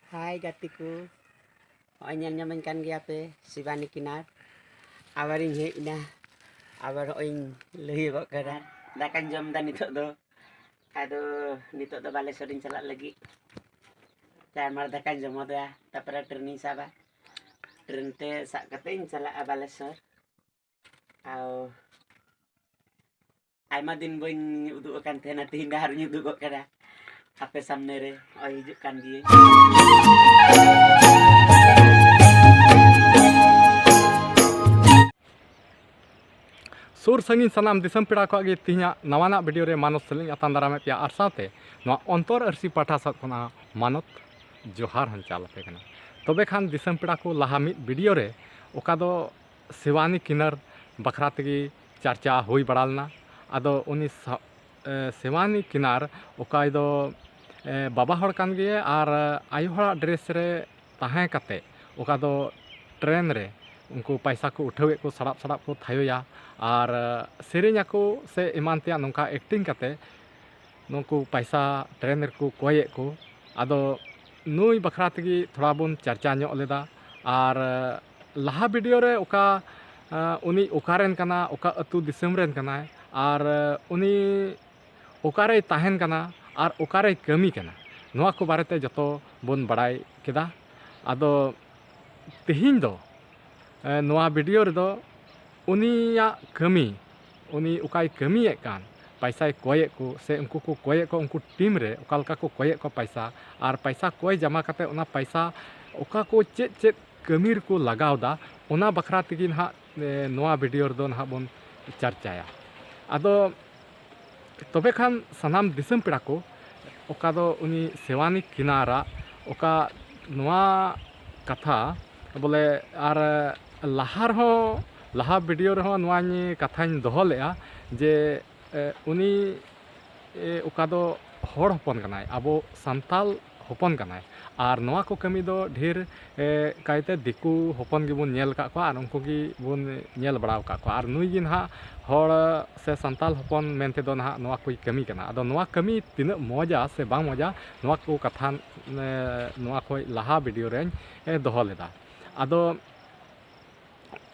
Hai gatiku, hanya nyamankan gaya pe Sivani Kinar. Awaring hekna, awar oing lehi kok kada. Dakan jam dan itu do. Aduh, itu do balik sering celak lagi. Dan mar dakan jam ada, tapra training saba. Trente sak kating celak balik sor. Au Aima din boing uduk kan tena tinda harunya uduk kok kada. Apa samnere, oh hijuk kan dia. सुर संगी सानाम दिसम पेड़ा को आगे तीना नवाना video रे मानव selling अतान दारामे पे are साथे नवा अंतर अरसी पाठा साथ कोना मानव जोहार हंचाल पे कना तबे खान दिसम पेड़ा को लहा मिद वीडियो रे ओका दो शिवानी किन्नर बखरा तेगी चर्चा हुई बड़ालना आदो उनी शिवानी किन्नर ओका दो बाबा हड़ कान गे आर आयु हड़ा ड्रेस रे ताहें कते ओका दो ट्रेन रे उनको पैसा को उठावे को सड़ाप सड़ाप को थायोया और सेरेኛ को से ईमान ते नौका एक्टिंग करते नुकु पैसा ट्रेन को कोये को आदो नुई बखरा तगी थोड़ा बन चर्चा ᱧᱚᱜ लेदा और लहा वीडियो रे ओका उनी ओकारेन कना ओका अतु दिसम रेन कना और उनी ओकारे ताहेन कना और ओकारे कमी कना नोआ को बारेते जतो बन बड़ाई केदा आदो तेहिन दो नोआ वीडियो रे दो उनिया कमी उनी उकाई कमी कान पैसा कोये को से उनको को कोये को उनको टीम रे उकालका को कोये को पैसा और पैसा कोई जमा करते उना पैसा उका को चेत चेत कमीर को लगावदा उना बखरा तगी ना नोआ वीडियो दो ना बन चर्चाया आदो तबे खान सनाम दिसम पेड़ा को उका दो उनी शिवानी किनारा उका नोआ कथा बोले और लहार हो लहा वीडियो रहो नवानी कथानी दोहो लेआ जे उनी उका दो हड़ हपन कनाय आबो संताल हपन कनाय और नवा को कमी दो ढेर कायते दिकु हपन गिबुन नेल का को और उनको गी बुन नेल बड़ाव का को और नुई गिन हा हड़ से संताल हपन मेनते दो ना नवा कोई कमी कना अदो नवा कमी तिन मजा से बांग मजा नवा को कथा नवा कोई लहा वीडियो रेन दोहो लेदा अदो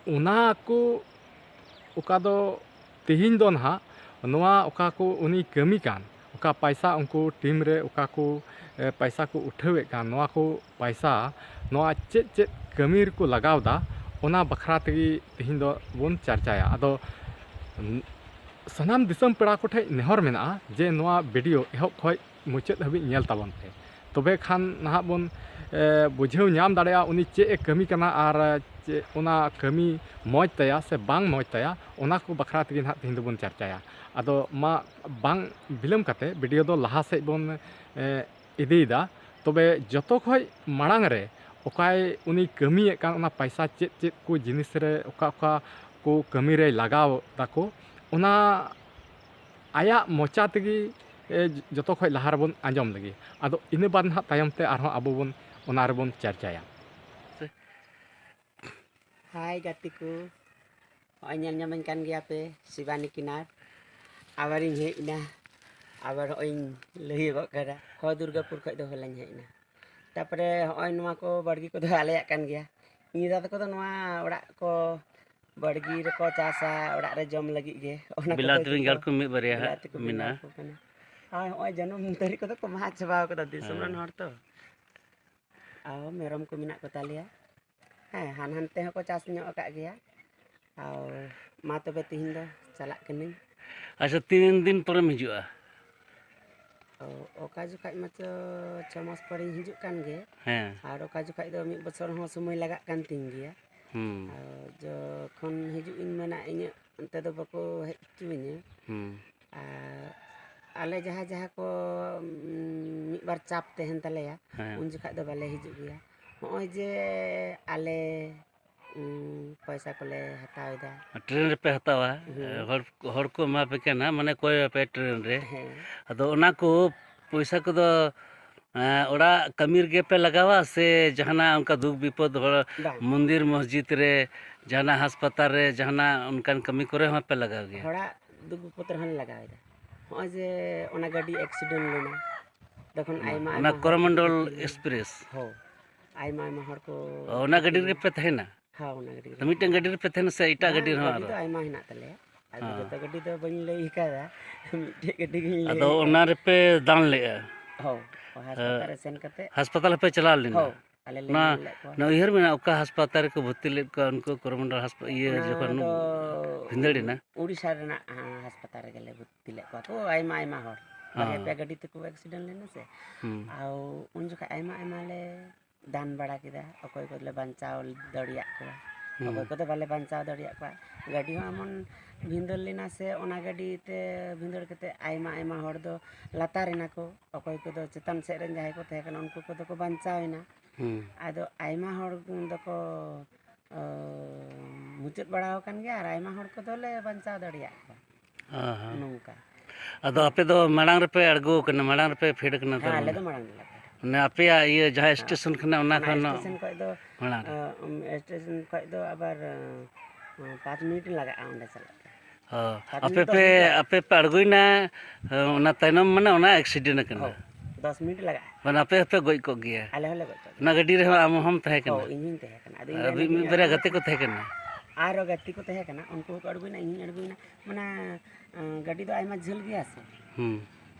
उना को उका दो तिहिन दो ना नवा उका को उनी कमी कान उका पैसा उनको टीम रे उका को पैसा को उठावे कान नवा को पैसा नवा चेत चेत कमीर को लगावदा उना बखरा तगी तिहिन दो बन चर्चाया अदो सनाम दिसम पेड़ा को ठे नेहर मेना जे नवा वीडियो एहब खय मुचाद हबि नेल ताबन पे तबे खान ना बन बुझेव नाम दाड़ेया उनी चे कमी कना और चे उना कमी मौज तया से बांग मौज तया उना को बखरा तगी ना तिहिन दोबन चर्चाया आदो मा बांग बिलम कते वीडियो दो लहा से बन इदीदा तबे जतो खय मांग रे ओकाय उनी कमी कान उना पैसा चेत चेत को जिनिस रे ओका ओका को कमी रे लगाव ताको उना आया मोचा तगी जतो खय लहा रबन आंजम लगी आदो इने बाद ना तायम ते आरो आबो बन उना रे बन चर्चाया Hai gatiku, hanya nyamankan gaya pe Sivani Kinar. Awaring hekna, awar oing lehi kok kada. Ho Durgapur kok do holan hekna. Tapre hoy nwa ko bargi ko do aleyak kan gaya. Nida ko do nwa orak ko bargi re ko chasa orak re jom lagi ge. Ona बिलात बेंगल को मिद बारिया मिना हाय होय जनम तरी को तो मा चबाव को दिसम run हर तो आओ मेरम को मिना को तालिया हान हानते को चास ᱧᱚᱜ ᱟᱠᱟᱜ ᱜᱮᱭᱟ और मा तबे तिहिन दो चलाक कनी अच्छा 3 दिन परम हिजुआ ओका जुखाय माचो 6 मास पर हिजुक कान गे हैं और ओका जुखाय दो 1 बछर हो समय लगाक कान तिन गिया जो खन हिजुक इन मेना इन अंते दो बको हेचुइने आले जहाँ जहाँ को मिद बार चाप तेहन तलेया उन जुखाय दो बाले हिजुक गिया होय जे आले पैसा को ले हटावेदा ट्रेन रे पे हतावा हर को मा पे केना माने कोई पे ट्रेन रे अदो ओना को पैसा को दो ओड़ा कमीर के पे लगावा से जहाना उनका दुख विपद मंदिर मस्जिद रे जहाना अस्पताल रे जहाना उनका कमी करे वहां पे लगा गया थोड़ा दुख विपद हन लगावेदा होय जे ओना गाड़ी एक्सीडेंट लेना तखन आयमा ᱚᱱᱟ आयमा ᱠᱚᱨᱚᱢᱚᱱᱰᱚᱞ ᱮᱠᱥᱯᱨᱮᱥ हो आयमा आयमा हर को ᱚᱱᱟ ᱜᱟᱹᱰᱤ ᱨᱮᱯᱮ ᱛᱟᱦᱮᱱᱟ हाँ उना गड्डी ᱛᱚ ᱢᱤᱫᱴᱮᱱ ᱜᱟᱹᱰᱤ ᱨᱮᱯᱮ ᱛᱟᱦᱮᱱᱟ ᱥᱮ ᱮᱴᱟᱜ ᱜᱟᱹᱰᱤ ᱨᱮᱦᱚᱸ गड्डी ᱟᱨᱚ तो आयमा हिना तले आदो जतो गड्डी तो बनी लई कादा मिटे गड्डी गिन लई ᱟᱫᱚ ᱚᱱᱟ ᱨᱮᱯᱮ ᱫᱟᱬ ᱞᱮᱜᱼᱟ हो हास्पताल रे सेन कते ᱦᱟᱥᱯᱟᱛᱟल ᱦᱚᱸᱯᱮ ᱪᱟᱞᱟᱣ हो ᱞᱮᱱᱟ आले ले ᱚᱱᱟ ले को ᱚᱱᱟ ᱩᱭᱦᱟᱹᱨ ᱢᱮᱱᱟᱜᱼᱟ ᱚᱠᱟ ᱦᱟᱥᱯᱟᱛᱟल ᱨᱮᱠᱚ ᱵᱷᱚᱨᱛᱤ ᱞᱮᱫ ᱠᱚᱣᱟ ᱩᱱᱠᱩ ᱠᱚᱨᱚᱢᱚᱱᱰᱚᱞ ᱤᱭᱟᱹ ᱡᱚᱠᱷᱚᱱ ᱵᱷᱤᱸᱫᱟᱹᱲᱮᱱᱟ उड़ीसा रेना हास्पताल रे गेले भर्ती ले को तो आयमा आयमा हर बाहे पे गड्डी तको एक्सीडेंट लेना से आउ उन जखा आयमा आयमा ले दान बड़ा किदा अकोय को ले बंचाव दड़िया को अकोय को तो बाले बंचाव दड़िया को गाड़ी हो अमन भिंदर लेना से ओना गाड़ी ते भिंदर कते आयमा आयमा हर दो लातारेना को अकोय को दो चेतन से रेन जाय को थे कन उनको को दो को बंचावेना आदो आयमा हर दो को मुचत बड़ा होकन गया और आयमा हर को दो ले बंचाव दड़िया को नोंका ᱟᱫᱚ ᱟᱯᱮ ᱫᱚ ᱢᱟᱲᱟᱝ ᱨᱮᱯᱮ ᱟᱬᱜᱚ ᱠᱟᱱᱟ ᱢᱟᱲᱟᱝ ᱨᱮᱯᱮ ᱯᱷᱮᱰ ᱠᱟᱱᱟ हाँ आले तो मरंग ला ᱢᱟᱱᱮ ᱟᱯᱮᱭᱟᱜ ᱤᱭᱟᱹ ᱡᱟᱦᱟᱸ ᱥᱴᱮᱥᱚᱱ ᱠᱟᱱᱟ ᱚᱱᱟ ᱠᱷᱚᱱ स्टेशन को दो ᱢᱟᱲᱟᱝ स्टेशन को दो अबर 5 मिनट लगा ओंडे चला ᱟᱯᱮ ᱯᱮ ᱟᱬᱜᱚᱭᱱᱟ ᱚᱱᱟ ᱛᱟᱭᱱᱚᱢ ᱢᱟᱱᱮ ᱚᱱᱟ ᱮᱠᱥᱤᱰᱮᱱᱴ ᱠᱟᱱᱟ 10 मिनट लगा ᱢᱟᱱᱮ ᱟᱯᱮ ᱦᱚᱸᱯᱮ ᱜᱚᱡ ᱠᱚᱜ ᱜᱮᱭᱟ आले होले गतो ᱚᱱᱟ ᱜᱟᱹᱰᱤ ᱨᱮᱦᱚᱸ ᱟᱢ ᱦᱚᱸᱢ ᱛᱟᱦᱮᱸ हो ᱠᱟᱱᱟ इन ᱛᱟᱦᱮᱸ ᱠᱟᱱᱟ ᱟᱫᱚ ᱢᱤᱫ ᱵᱟᱨᱭᱟ ᱜᱟᱛᱮ ᱠᱚ ᱛᱟᱦᱮᱸ ᱠᱟᱱᱟ आरो गति को तहे कना उनको को अड़गुना इन अड़गुना मना गाड़ी दो आयमा झल गया से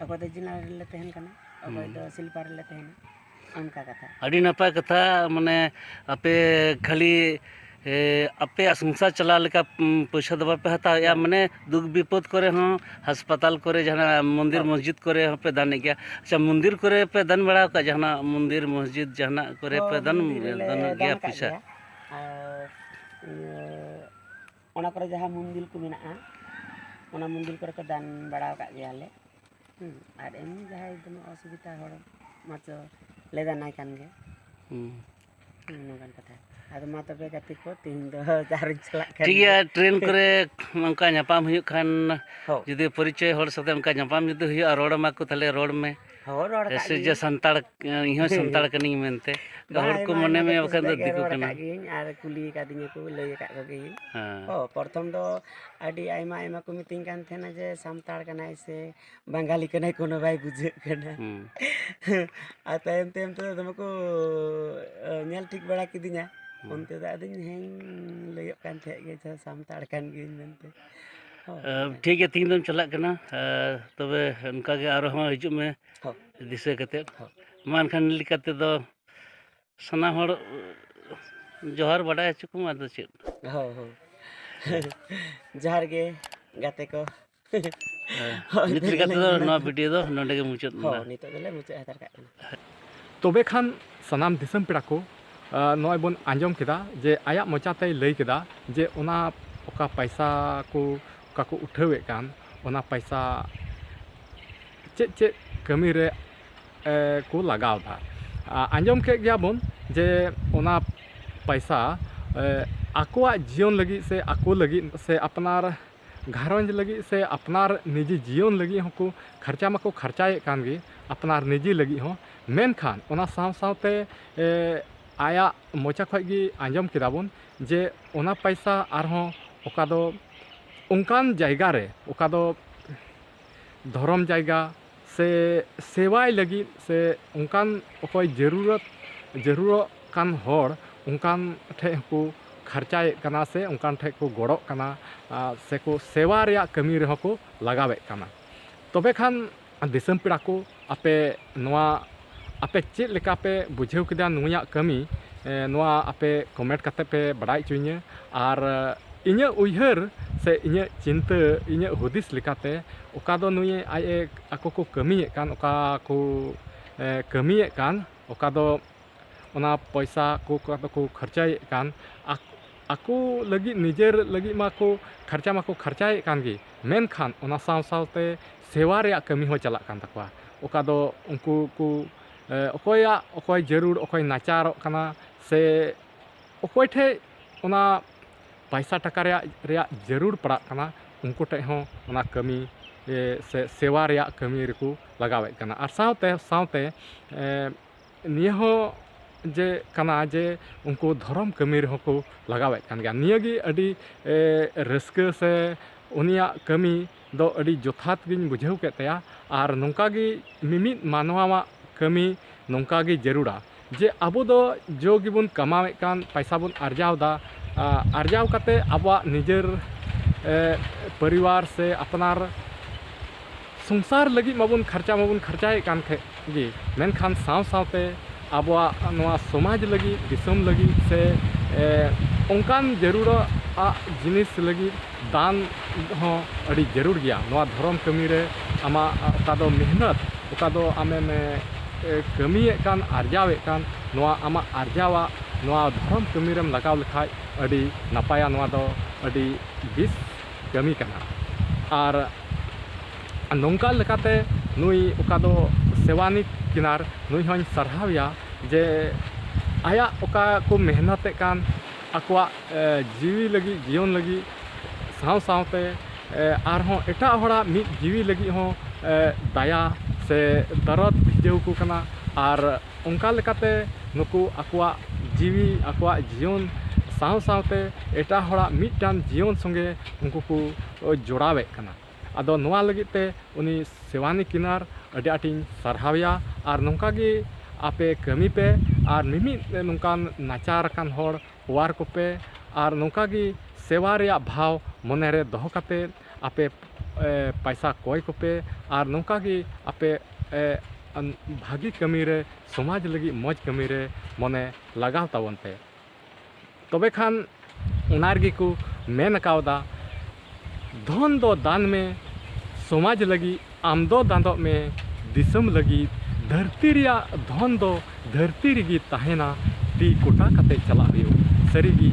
अको दो जिला ले तहन कना अको दो सिलपार ले तहन उनका कथा ᱟᱹᱰᱤ ᱱᱟᱯᱟᱭ ᱠᱟᱛᱷᱟ ᱢᱟᱱᱮ ᱟᱯᱮ ᱠᱷᱟᱹᱞᱤ ᱟᱯᱮᱭᱟᱜ ᱥᱚᱝᱥᱟᱨ ᱪᱟᱞᱟᱣ ᱞᱮᱠᱟ ᱯᱚᱭᱥᱟ ᱫᱚ ᱵᱟᱯᱮ ᱦᱟᱛᱟᱣᱮᱜᱼᱟ ᱢᱟᱱᱮ ᱫᱩᱠ ᱵᱤᱯᱚᱫ ᱠᱚᱨᱮ ᱦᱚᱸ ᱦᱟᱥᱯᱟᱛᱟल ᱠᱚᱨᱮ ᱡᱟᱦᱟᱱᱟᱜ ᱢᱚᱱᱫᱤᱨ ᱢᱚᱥᱡᱤᱫ ᱠᱚᱨᱮ ᱦᱚᱸᱯᱮ ᱫᱟᱱᱮᱜ ᱜᱮᱭᱟ ᱟᱪᱪᱷᱟ ᱢᱚᱱᱫᱤᱨ ᱠᱚᱨᱮ ᱯᱮ ᱫᱟᱱ ᱵᱟᱲᱟ ᱟᱠᱟᱫ ᱡᱟᱦᱟᱱᱟᱜ ᱢᱚᱱᱫᱤᱨ ᱢᱚᱥᱡᱤᱫ ᱡᱟᱦᱟᱱᱟᱜ ᱠᱚᱨᱮ ᱯᱮ ᱫᱟᱱ ᱜᱮᱭᱟ ᱯᱚᱭᱥᱟ ओना पर जहां मंदिर को मेना ओना मंदिर पर को दान बड़ा का गया ले और एम जहां एकदम असुविधा हड़ माचो ले दाना कान गे नोगन कथा आदो मा तबे गति को तीन दो चार चला ठीक गया ट्रेन करे उनका ᱧᱟᱯᱟᱢ हुई खान हो जुदी परिचय हर साथे उनका ᱧᱟᱯᱟम जुदी हुई रोड मा को तले रोड में हो रोड का ऐसे जे संताड़ इहो संताड़ कनी मेनते हर को मने में बखन दो दिकु कना आर कुली का दिने को लय का गई हां हो प्रथम दो आडी आयमा आयमा को मीटिंग कान थे ना जे संताड़ कना से बंगाली कना कोनो भाई बुझे कना आ टाइम टाइम तो तुमको नेल ठीक बड़ा की दिना उनते दा दिन हें लय कान थे गे संताड़ कान गे मेनते ठीक है तीन दिन चला कना तबे उनका के आरो हम हिजु में दिसे कते मान खान लिकाते दो सना हर जोहार बड़ा चुकुम आदो चेत हो हो जोहार गे गाते को नित लिकाते दो नो वीडियो दो नोंडे के मुचाद हो नितो दले मुचाद हतार का तबे खान सनाम दिसम पेड़ा को नॉय बन आंजम केदा जे आया मोचाते लई केदा जे ओना ओका पैसा को का को उठावे कान ओना पैसा चे चे कमी रे को लगाव दा आंजम के गया बन जे ओना पैसा आकोआ जीवन लगी से आको लगी से अपनार घरंज लगी से अपनार निजी जीवन लगी होको खर्चा माको खर्चाए कान गे अपनार निजी लगी हो मेन खान ओना साव सावते आया मोचा खय गी आंजम केदाबन जे ओना पैसा आरहों ओका दो उनकान जायगा रे ओका दो धर्म जायगा से सेवाय लगी से उनकान ओकोय जरूरत कान हर उनकान ठे को खर्चाए कना से उनकान ठे को गड़ो कना से को सेवा रेया कमी रे को लगावे कना तबे खान दिसम पेड़ा को आपे नोआ आपे चेत लेका पे बुझेव केदा नुया कमी नोआ आपे कमेंट कते पे बड़ाई चुइने आर इन्या उयहर से इन्या चिंता इन्या हुदिस लेकाते ओका दो नुये आए आको को कमिए कान ओका को कमिए कान ओका दो ओना पैसा को खर्चाए कान आको लगी निजेर लगी मा को खर्चाए कान गी मेन खान ओना साव सावते सेवा रे कमी हो चला कान तकवा ओका दो उनको को ओकोय जरूर ओकोय नाचार काना से ओकोय ठे ओना पैसा टका रे जरूर पड़ा कना उनको ठे हों ओना कमी से सेवा रे कमी रेको लगावे कना और सावते निया हो जे कना जे उनको धर्म कमी रे को लगावे कान गया निया गी अडी रस्के से उनिया कमी दो अडी जोथात गिन बुझेव केतया और नोंका गी मिमित मानवा कमी नौका गे जरूरा जे अबो दो जो गिबुन कमावे कान पैसा बुन अर्जाव दा अर्जाव कते आबो निजेर परिवार से अपनार संसार लगी माबुन खर्चाए कान गे मेनखान साव सावते आबो नवा समाज लगी दिसम लगी से ओंकान जरूरा जिनिस लगी दान हो अड़ी जरूर गया नवा धर्म कमी रे आमा ओका दो मेहनत ओका दो आमे में कमिए कान अर्जावे कान नवा आमा अर्जावा नवा धर्म कमी रेम लगाव लेखाय अड़ी नापाया नवा दो अड़ी बिस कमी काना आर नौका लेकाते नुई ओका दो सेवानिक किनार नुई हों सारहाविया जे आया ओका को मेहनत कान आकुआ जीवी लगी जीवन लगी साव सावते आरहों एटा होड़ा मिद जीवी लगी हों दाया से दरद भिजव को कना आर उनका लेकाते नुकु आकुआ जीवी आकुआ जीवन साव सावते एटा होड़ा मिदटान जीवन संगे उनको को जोड़ावे कना आदो नवा लगिते उनी सेवानी किनार अडी आटिन सारहाविया आर नौका गे आपे कमी पे आर मिमी नौकान नाचार कान होड़ वार को पे आर नौका गे सेवा रे भाव मने रे दोहो काते आपे पैसा कोय को पे आर नौका गे आपे भागी कमी रे समाज लगी मौज कमी रे मने लगाव तावन पे तबे खान उनार गे को मेन कावदा धन दो दान में समाज लगी आम दो दांदो में दिसम लगी धरती रिया धन दो धरती रिगी ताहेना ती कोटा कते चला हुयो सरीगी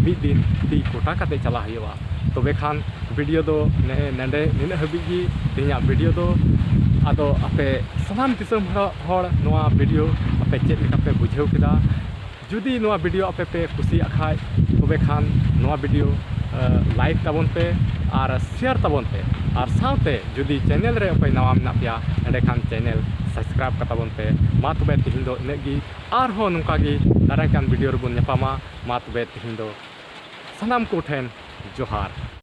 मिद दिन ती कोटा कते चला हुआ तबे खान वीडियो दो नेंडे निन हबिगी तिया वीडियो दो आदो आपे सलाम दिसम होड़ नोआ वीडियो आपे चेक लेका पे बुझेव किदा जुदी नोआ वीडियो आपे पे खुशी आखाय तबे खान नोआ वीडियो लाइक ताबन पे और शेयर ताबन पे और साथे जुदी चैनल रे अपाय नवा मेना पिया एंडे खान चैनल सब्सक्राइब कताबन पे मा तबे तिहिन दो इनेगी आर हो नुका गी दाराय कान वीडियो रे बन नेपामा मा तबे तिहिन दो सनाम को ठेन जोहार।